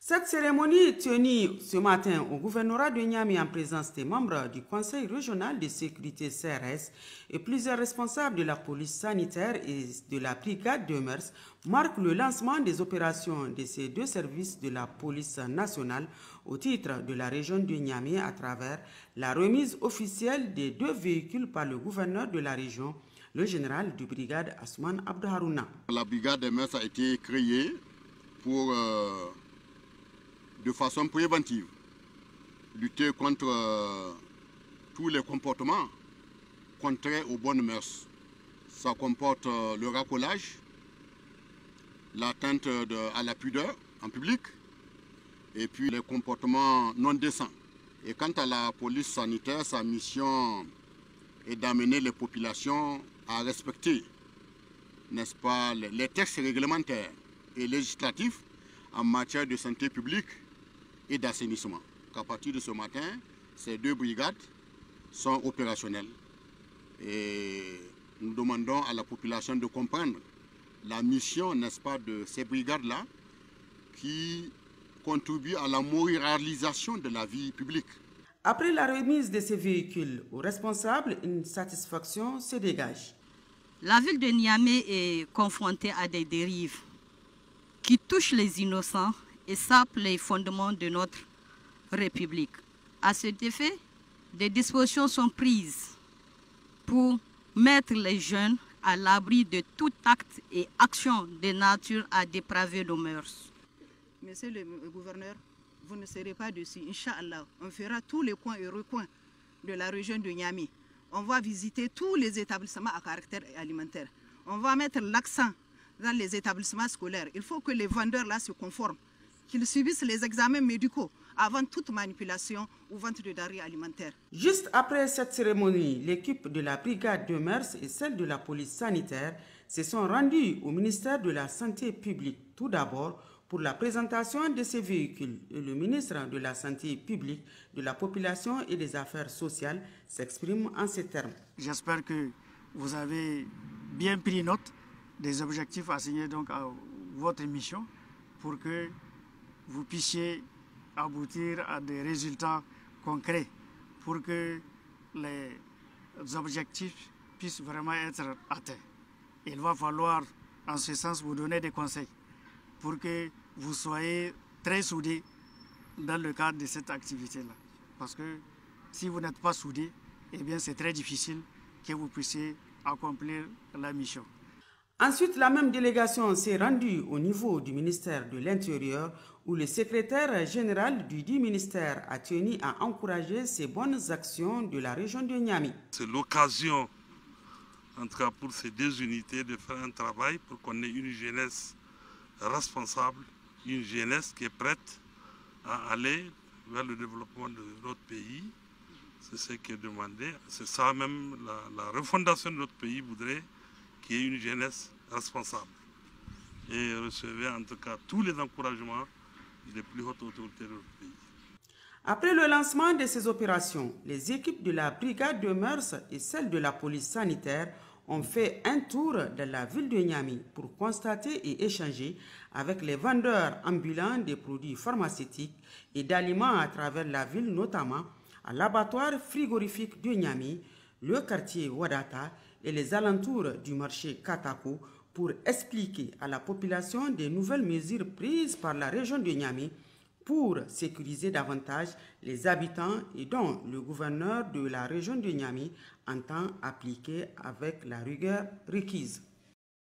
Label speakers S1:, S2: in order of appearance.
S1: Cette cérémonie tenue ce matin au gouvernorat de Niamey en présence des membres du Conseil régional de sécurité CRS et plusieurs responsables de la police sanitaire et de la brigade de mœurs marque le lancement des opérations de ces deux services de la police nationale au titre de la région de Niamey à travers la remise officielle des deux véhicules par le gouverneur de la région, le général de brigade Asman Abdouharouna.
S2: La brigade de mœurs a été créée pour de façon préventive, lutter contre tous les comportements contraires aux bonnes mœurs. Ça comporte le racolage, l'atteinte à la pudeur en public et puis les comportements non décents. Et quant à la police sanitaire, sa mission est d'amener les populations à respecter, n'est-ce pas, les textes réglementaires et législatifs en matière de santé publique et d'assainissement. À partir de ce matin, ces deux brigades sont opérationnelles. Et nous demandons à la population de comprendre la mission, n'est-ce pas, de ces brigades-là qui contribuent à la moralisation de la vie publique.
S1: Après la remise de ces véhicules aux responsables, une satisfaction se dégage.
S3: La ville de Niamey est confrontée à des dérives qui touchent les innocents et sapent les fondements de notre République. À cet effet, des dispositions sont prises pour mettre les jeunes à l'abri de tout acte et action de nature à dépraver nos mœurs.
S4: Monsieur le gouverneur, vous ne serez pas dessus. Inch'Allah, on fera tous les coins et recoins de la région de Niamey. On va visiter tous les établissements à caractère alimentaire. On va mettre l'accent dans les établissements scolaires. Il faut que les vendeurs là se conforment, qu'ils subissent les examens médicaux avant toute manipulation ou vente de denrées alimentaires.
S1: Juste après cette cérémonie, l'équipe de la brigade de mœurs et celle de la police sanitaire se sont rendues au ministère de la Santé publique. Tout d'abord, pour la présentation de ces véhicules, le ministre de la Santé publique, de la Population et des Affaires sociales s'exprime en ces termes.
S5: J'espère que vous avez bien pris note des objectifs assignés donc à votre mission pour que vous puissiez aboutir à des résultats concrets, pour que les objectifs puissent vraiment être atteints. Il va falloir en ce sens vous donner des conseils pour que vous soyez très soudés dans le cadre de cette activité-là. Parce que si vous n'êtes pas soudés, eh bien c'est très difficile que vous puissiez accomplir la mission.
S1: Ensuite, la même délégation s'est rendue au niveau du ministère de l'Intérieur où le secrétaire général du dit ministère a tenu à encourager ces bonnes actions de la région de Niamey.
S6: C'est l'occasion, en tout cas pour ces deux unités, de faire un travail pour qu'on ait une jeunesse responsable, une jeunesse qui est prête à aller vers le développement de notre pays. C'est ce qui est demandé. C'est ça même, la refondation de notre pays voudrait qu'il y ait une jeunesse responsable. Et recevez en tout cas tous les encouragements des plus hautes autorités de notre pays.
S1: Après le lancement de ces opérations, les équipes de la brigade de mœurs et celles de la police sanitaire ont fait un tour de la ville de Niamey pour constater et échanger avec les vendeurs ambulants des produits pharmaceutiques et d'aliments à travers la ville, notamment à l'abattoir frigorifique de Niamey, le quartier Wadata et les alentours du marché Katako pour expliquer à la population des nouvelles mesures prises par la région de Niamey pour sécuriser davantage les habitants et dont le gouverneur de la région de Niamey entend appliquer avec la rigueur requise.